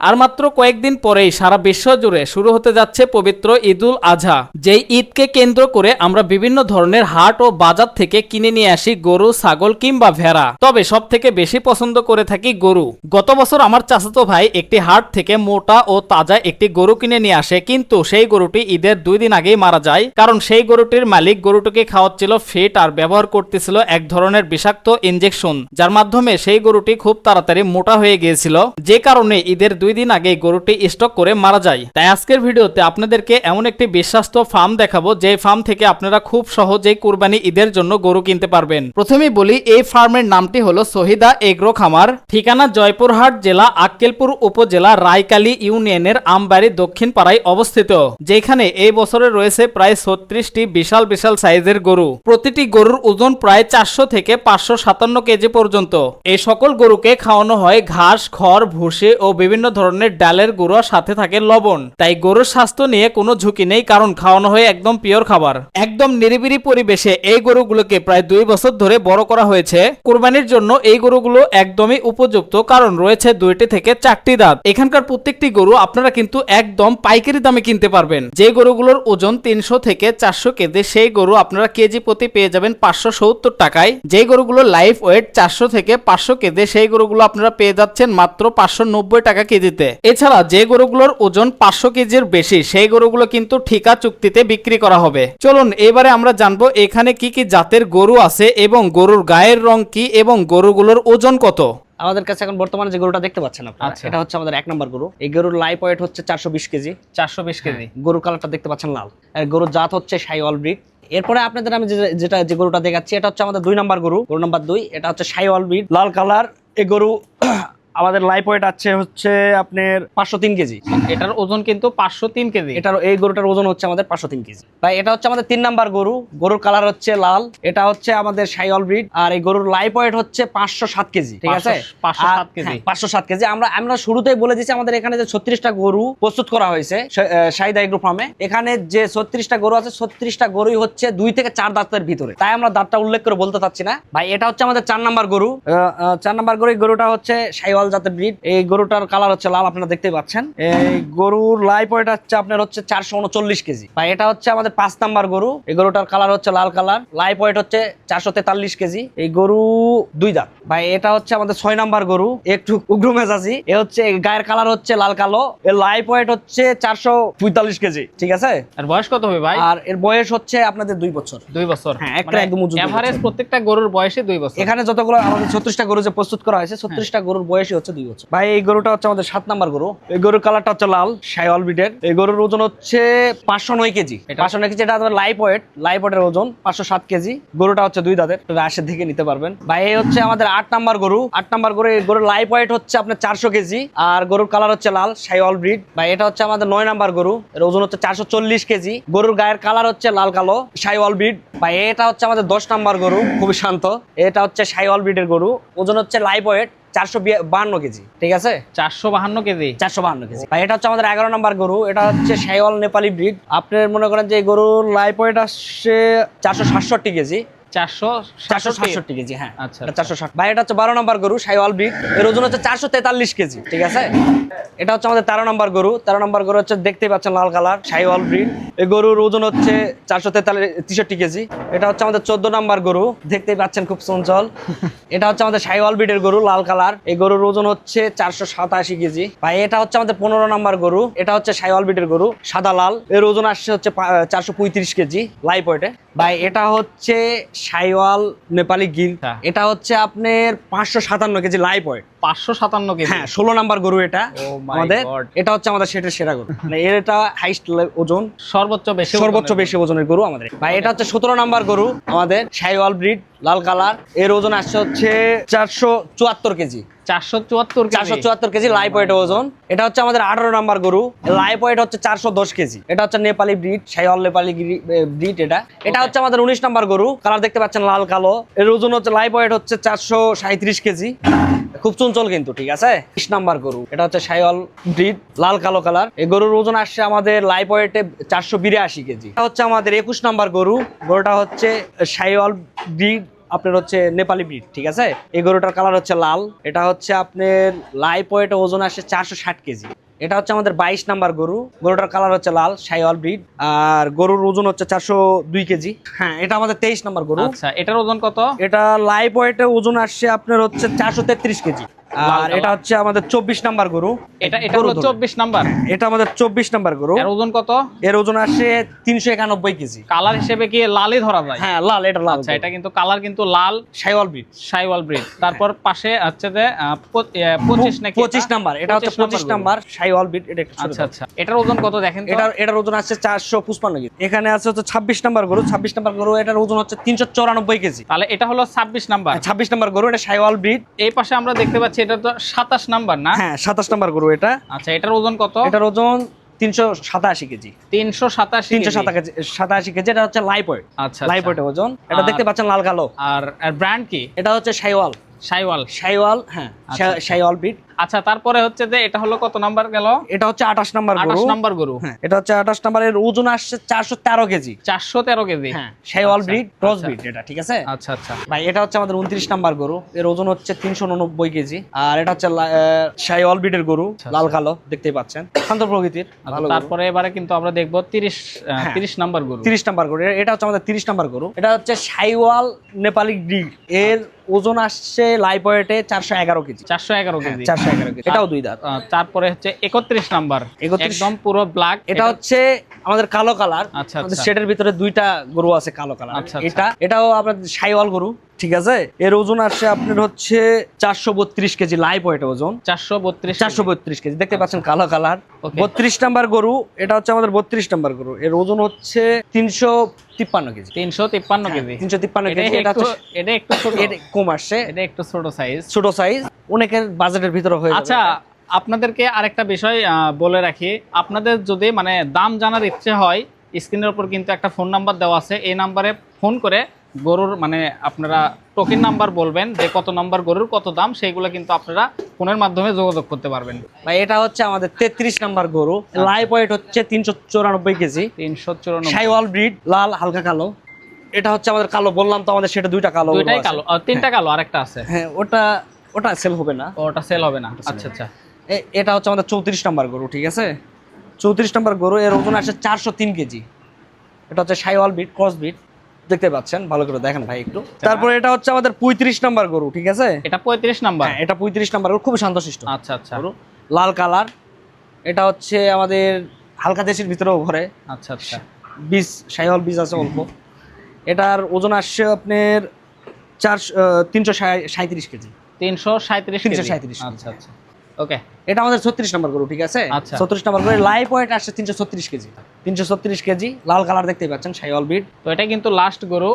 আর মাত্র কয়েকদিন পরেই সারা বিশ্ব জুড়ে শুরু হতে যাচ্ছে পবিত্র ঈদুল আজহা, যেই ঈদকে কেন্দ্র করে আমরা বিভিন্ন ধরনের হাট ও বাজার থেকে কিনে নিয়ে আসি গরু, ছাগল কিংবা ভেড়া। তবে সব থেকে বেশি পছন্দ করে থাকি গরু। গত বছর আমার চাচাতো ভাই একটি হাট থেকে মোটা ও তাজা একটি গরু কিনে নিয়ে আসে, কিন্তু সেই গরুটি ঈদের 2 দিন আগেই মারা যায়, কারণ সেই গরুটির মালিক গরুটিকে খাওয়াচ্ছিল ফিট আর ব্যবহার করতেছিল এক ধরনের বিষাক্ত ইনজেকশন, যার মাধ্যমে সেই গরুটি খুব তাড়াতাড়ি মোটা হয়ে গিয়েছিল, যে কারণে ঈদের 2 দিন আগে গরুটি স্টক করে মারা যায়। তাই আজকের ভিডিওতে আপনাদেরকে এমন একটি বিশ্বস্ত ফার্ম দেখাবো, যে ফার্ম থেকে আপনারা খুব সহজেই কুরবানি ঈদের জন্য গরু কিনতে পারবেন। প্রথমেই বলি, এই ফার্মের নামটি হলো শহীদা এগ্রো খামার। ঠিকানা জয়পুরহাট জেলা আক্কেলপুর উপজেলা রায়কালী ইউনিয়নের আমবাড়ি দক্ষিণ পাড়ায় অবস্থিত, যেখানে এই বছরে রয়েছে প্রায় 36টি বিশাল বিশাল সাইজের গরু। প্রতিটি গরুর ওজন প্রায় 400 থেকে 557 কেজি পর্যন্ত। এই সকল গরুকে খাওয়ানো হয় ঘাস, খড়, ভুসি ও বিভিন্ন ধরনের ডালের গুঁড়ো, সাথে থাকে লবণ। তাই গরুর স্বাস্থ্য নিয়ে কোনো ঝুঁকি নেই, কারণ খাওয়ানো হয় একদম পিওর খাবার। একদম নিরিবিলি পরিবেশে এই গরুগুলোকে প্রায় 2 বছর ধরে বড় করা হয়েছে। কুরবানির জন্য এই গরুগুলো একদমই উপযুক্ত, কারণ রয়েছে 2টি থেকে 4টি দাঁত। এখানকার প্রত্যেকটি গরু আপনারা কিন্তু একদম পাইকারি দামে কিনতে পারবেন। যে গরুগুলোর ওজন 300 থেকে 400 কেজি, সেই গরু আপনারা কেজি প্রতি পেয়ে যাবেন 570 টাকায়। যে গরুগুলো লাইফ ওয়েট 400 থেকে 500 কেজি, সেই গরুগুলো আপনারা পেয়ে যাচ্ছেন মাত্র 590 টাকা কেজিতে। এছাড়া যে গরুগুলোর ওজন 500 কেজির বেশি, সেই গরুগুলো কিন্তু ঠিকা চুক্তিতে বিক্রি করা হবে। চলুন এবারে আমরা জানবো এখানে কি কি জাতের গরু আছে এবং গরুর গায়ের রং কি এবং গরুগুলোর ওজন কত। আমাদের কাছে এখন বর্তমানে যে গরুটা দেখতে পাচ্ছেন আপনারা, এটা হচ্ছে আমাদের 1 নম্বর গরু। এই গরুর লাইভ ওয়েট হচ্ছে 420 কেজি। 420 কেজি। গরুর কালারটা দেখতে পাচ্ছেন লাল। আর গরুর জাত হচ্ছে শাহিওয়াল ব্রিড। এরপরে আপনাদের আমি যে গরুটা দেখাচ্ছি, এটা হচ্ছে আমাদের 2 নম্বর গরু নাম্বার 2। এটা হচ্ছে শাহিওয়াল ব্রিড, লাল কালার। এই গরু আমাদের লাইভ ওয়েট আছে হচ্ছে আপনার 503 কেজি। এটার ওজন কিন্তু 503 কেজি। এই গরুটার ওজন হচ্ছে আমাদের 503 কেজি। ভাই এটা হচ্ছে আমাদের 3 নাম্বার গরু। গরুর কালার হচ্ছে লাল। এটা হচ্ছে আমাদের শাহিওয়াল ব্রিড। আর এই গরুর লাইভ ওয়েট হচ্ছে 507 কেজি। ঠিক আছে, 507 কেজি। 507 কেজি। আমরা শুরুতেই বলে দিয়েছি, আমাদের এখানে যে 36টা গরু প্রস্তুত করা হয়েছে শহীদা এগ্রো ফার্মে, এখানে যে 36টা গরু আছে, 36টা গরুই হচ্ছে 2 থেকে 4 দাঁতের ভিতরে। তাই আমরা দাঁতটা উল্লেখ করে বলতে চাচ্ছি না। ভাই এটা হচ্ছে আমাদের 4 নাম্বার গরু। 4 নাম্বার গরু। এই গরুটা হচ্ছে শাহিওয়াল জাতের ব্রিড। এই গরুটার কালার হচ্ছে লাল, আপনারা দেখতেই পাচ্ছেন। এই গরুর লাইভ ওয়েট হচ্ছে আপনার হচ্ছে 439 কেজি। ভাই এটা হচ্ছে আমাদের 5 নাম্বার গরু। এই গরুটার কালার হচ্ছে লাল কালার। লাইভ ওয়েট হচ্ছে 443 কেজি। এই গরু 2 দাঁত। ভাই এটা হচ্ছে আমাদের 6 নাম্বার গরু, একটু উগ্র মেজাজি। এ হচ্ছে গায়ের কালার হচ্ছে লাল কালো। এর লাইভ ওয়েট হচ্ছে 445 কেজি। ঠিক আছে। আর বয়স কত হবে ভাই? আর এর বয়স হচ্ছে আপনাদের 2 বছর। 2 বছর। হ্যাঁ, একটা একদম এভারেজ প্রত্যেকটা গরুর বয়সে 2 বছর। এখানে যতগুলো আমাদের 36টা গরু যে প্রস্তুত করা হয়েছে, 36টা গরুর বয়সই হচ্ছে 2 বছর। ভাই এই গরুটা হচ্ছে আমাদের 7 নাম্বার গরু। এই গরুর কালারটা হচ্ছে লাল, শাহিওয়াল ব্রিডের। এই গরুর ওজন হচ্ছে 509 কেজি। 509 কেজি। এটা লাইভ ওয়েটের ওজন 507 কেজি। গরুটা হচ্ছে 2 দাঁতের। রাশের থেকে নিতে পারবেন। ভাই এই হচ্ছে আমাদের 8 নাম্বার গরু। 8 নাম্বার গরু। এই গরুর লাইভ ওয়েট হচ্ছে আপনার 400 কেজি। আর গরুর কালার হচ্ছে লাল, শাহিওয়াল ব্রিড। ভাই এটা হচ্ছে আমাদের 9 নাম্বার গরু। এর ওজন হচ্ছে 440 কেজি। গরুর গায়ের কালার হচ্ছে লাল কালো, শাহিওয়াল ব্রিড। ভাই এটা হচ্ছে আমাদের 10 নাম্বার গরু, খুবই শান্ত। এটা হচ্ছে শাহিওয়াল ব্রিডের গরু। ওজন হচ্ছে লাইভ ওয়েট 452 কেজি। ঠিক আছে, 452 কেজি। 452 কেজি। ভাই এটা হচ্ছে আমাদের 11 নম্বর গরু। এটা হচ্ছে শাহিওয়াল নেপালি ব্রিড। আপনার মনে করেন যে এই গরুর লাইভ ওয়েট আসছে 467 কেজি। 467 কেজি। হ্যাঁ, আচ্ছা, 460। ভাই এটা হচ্ছে 12 নম্বর গরু, শাহিওয়াল ব্রিড। এর ওজন হচ্ছে 443 কেজি। ঠিক আছে। এটা হচ্ছে আমাদের 13 নম্বর গরু। 13 নম্বর গরু হচ্ছে দেখতেই পাচ্ছেন লাল কালার, শাহিওয়াল ব্রিড। এই গরুর ওজন হচ্ছে 463 কেজি। এটা হচ্ছে আমাদের 14 নম্বর গরু, দেখতেই পাচ্ছেন খুব চঞ্চল। এটা হচ্ছে আমাদের শাহিওয়াল ব্রিডের গরু, লাল কালার। এই গরুর ওজন হচ্ছে 487 কেজি। ভাই এটা হচ্ছে আমাদের 15 নম্বর গরু। এটা হচ্ছে শাহিওয়াল ব্রিডের গরু, সাদা লাল। এর ওজন আসছে হচ্ছে 435 কেজি লাইভ ওয়েটে। ভাই এটা হচ্ছে শাহিওয়াল নেপালি গির। এটা হচ্ছে আপনার 557 কেজি লাইভ ওয়েট। 557 কেজি। হ্যাঁ, 16 নাম্বার গরু এটা আমাদের। এটা হচ্ছে আমাদের সেটের সেরা গরু, মানে এটা হাইস্ট ওজন, সর্বোচ্চ বেশি ওজনের গরু আমাদের। ভাই এটা হচ্ছে 17 নাম্বার গরু আমাদের, শাহিওয়াল ব্রিড, লাল কালার। এর ওজন আসছে হচ্ছে 474 কেজি। 474 কেজি লাইভ ওয়েট ওজন। এটা হচ্ছে আমাদের 18 নাম্বার গরু। লাইভ ওয়েট হচ্ছে 410 কেজি। এটা হচ্ছে নেপালি ব্রিড, শাহিওয়াল নেপালি ব্রিড। এটা হচ্ছে আমাদের 19 নাম্বার গরু। কালার দেখতে পাচ্ছেন লাল কালো। এর ওজন হচ্ছে লাইভ ওয়েট হচ্ছে 437 কেজি। খুব চঞ্চল কিন্তু। ঠিক আছে। 20 নাম্বার গরু। এটা হচ্ছে শাহিওয়াল ব্রিড, লাল কালো কালার। এই গরুর ওজন আসছে আমাদের লাইভ ওয়েটে 482 কেজি। এটা হচ্ছে আমাদের 21 নাম্বার গরু। গরুটা হচ্ছে শাহিওয়াল ব্রিড, আপনার হচ্ছে নেপালি ব্রিড, ঠিক আছে। এই গরুটার কালার হচ্ছে লাল। এটা হচ্ছে আপনার লাইভ ওয়েট ওজন আসে 460 কেজি। এটা হচ্ছে আমাদের 22 নাম্বার গরু। গরুটার কালার হচ্ছে লাল, শাইওয়াল ব্রিড। আর গরুর ওজন হচ্ছে 402 কেজি। হ্যাঁ, এটা আমাদের 23 নাম্বার গরু। আচ্ছা, এটার ওজন কত? এটা লাইভ ওয়েটে ওজন আসছে আপনার হচ্ছে 433 কেজি। আর এটা হচ্ছে আমাদের 24 নাম্বার গরু। এটা হলো 24 নাম্বার। এটা আমাদের 24 নাম্বার গরু। এর ওজন কত? এর ওজন আসে 391 কেজি। কালার হিসেবে কি লালই ধরা যায়? হ্যাঁ, লাল, এটা লাল। আচ্ছা, এটা কিন্তু কালার কিন্তু লাল, শাইওয়াল ব্রিড। শাইওয়াল ব্রিড। তারপর পাশে হচ্ছে যে 25 নাকি? 25 নাম্বার। এটা হচ্ছে 25 নাম্বার শাইওয়াল ব্রিড। এটা একটু ছোট। আচ্ছা আচ্ছা, এটার ওজন কত দেখেন তো? এটার ওজন আছে 455 কেজি। এখানে আছে হচ্ছে 26 নাম্বার গরু। 26 নাম্বার গরু, এটার ওজন হচ্ছে 394 কেজি। তাহলে এটা হলো 26 নাম্বার। 26 নাম্বার গরু, এটা শাইওয়াল ব্রিড। এই পাশে আমরা দেখতে পাচ্ছি এটা তো 27 নাম্বার না? হ্যাঁ, 27 নাম্বার গরু এটা। আচ্ছা, এটার ওজন কত? এটার ওজন 387 কেজি। 387 কেজি। এটা হচ্ছে লাইভ ওয়েট। আচ্ছা, লাইভ ওয়েট ওজন। এটা দেখতে পাচ্ছেন লাল কালো। আর ব্র্যান্ড কি? এটা হচ্ছে শাইওয়াল। শাইওয়াল। হ্যাঁ, আচ্ছা। শাইওয়াল ব্রিড। আচ্ছা, তারপরে হচ্ছে যে এটা হলো কত নাম্বার গেল? এটা হচ্ছে 28 নাম্বার গরু। 28 নাম্বার গরু। হ্যাঁ, এটা হচ্ছে 28 নাম্বারের ওজন আসছে 413 কেজি। 413 কেজি। হ্যাঁ, শাইওয়াল আচ্ছা, ব্রিড, ক্রস আচ্ছা। ব্রিড এটা, ঠিক আছে। আচ্ছা আচ্ছা। ভাই, এটা হচ্ছে আমাদের 29 নাম্বার গরু। এর ওজন হচ্ছে 389 কেজি। আর এটা হচ্ছে শাইওয়াল ব্রিডের গরু, লাল কালো, দেখতেই পাচ্ছেন, শান্ত প্রকৃতির। আচ্ছা, ভালো গরু। তারপরে এবারে কিন্তু আমরা দেখবো 30 নাম্বার গরু। 30 নাম্বার গরু। এটা হচ্ছে আমাদের 30 নাম্বার গরু। এটা হচ্ছে শাইওয়াল নেপালি ব্রিড। এর ওজন আসছে লাইভ ওয়েটে 411 কেজি। 411 কেজি। 411 কেজি। এটাও দুই দাঁত। তারপরে হচ্ছে 31 নাম্বার, 31 একদম পুরো ব্ল্যাক। এটা হচ্ছে আমাদের কালো কালার। আচ্ছা, আমাদের আচ্ছা। সেটের ভিতরে দুইটা গরু আছে কালো কালার। আচ্ছা, আচ্ছা। এটাও আপনার শাইওয়াল গরু, ঠিক আছে। এর ওজন আসছে আপনার হচ্ছে 432 কেজি লাইভ ওয়েট ওজন। 432 কেজি। দেখতে পাচ্ছেন কালো কালার। Okay. 32 নাম্বার গরু। এটা হচ্ছে আমাদের 32 নাম্বার গরু। এর ওজন হচ্ছে 353 কেজি। 353 কেজি। 353 কেজি। এটা এটা একটু ছোট। এটা কম আসছে। এটা একটু ছোট সাইজ। ছোট সাইজ, অনেকের বাজেটের ভিতরে হয়ে যাবে। আচ্ছা, আপনাদেরকে আরেকটা বিষয় বলে রাখি, আপনাদের যদি মানে দাম জানার ইচ্ছে হয়, স্ক্রিনের উপর কিন্তু একটা ফোন নাম্বার দেওয়া আছে। এই নাম্বারে ফোন করে গরুর মানে আপনারা টোকেন নাম্বার বলবেন যে কত নাম্বার গরুর কত দাম, সেইগুলো কিন্তু আপনারা ফোনের মাধ্যমে যোগাযোগ করতে পারবেন। ভাই, এটা হচ্ছে আমাদের 33 নাম্বার গরু। লাইভ ওয়েট হচ্ছে 394 কেজি। 394। শাইওয়াল ব্রিড, লাল হালকা কালো। এটা হচ্ছে আমাদের কালো, বললাম তো আমাদের সেটা দুইটা কালো। দুইটাই কালো, তিনটা কালো, আরেকটা আছে। হ্যাঁ, ওটা সেল হবে না। ওটা সেল হবে না। আচ্ছা আচ্ছা। এটা হচ্ছে আমাদের 34 নাম্বার গরু, ঠিক আছে। 34 নাম্বার গরু। এর ওজন আসে 403 কেজি। এটা হচ্ছে শাইওয়াল ব্রিড, ক্রস ব্রিড, দেখতে পাচ্ছেন। ভালো করে দেখেন ভাই একটু। তারপরে এটা হচ্ছে আমাদের 35 নাম্বার গরু, ঠিক আছে। এটা 35 নাম্বার। হ্যাঁ, এটা 35 নাম্বার গরু, খুব শান্তশিষ্ট আচ্ছা আচ্ছা। গরু, লাল কালার। এটা হচ্ছে আমাদের হালকা দেশের ভিতরেও ঘরে। আচ্ছা আচ্ছা। বীজ, শাইওয়াল বীজ আছে অল্প। এটার ওজন আসছে আপনার 337 কেজি। 337 কেজি। 337 আচ্ছা আচ্ছা। ওকে। এটা আমাদের 36 নাম্বার গরু, ঠিক আছে। আচ্ছা। 36 নাম্বার গরু। লাইভ ওয়েট আসছে 336 কেজি। 336 কেজি, লাল কালার, দেখতেই পাচ্ছেন, শাইওয়াল ব্রিড। তো এটা কিন্তু লাস্ট গরু।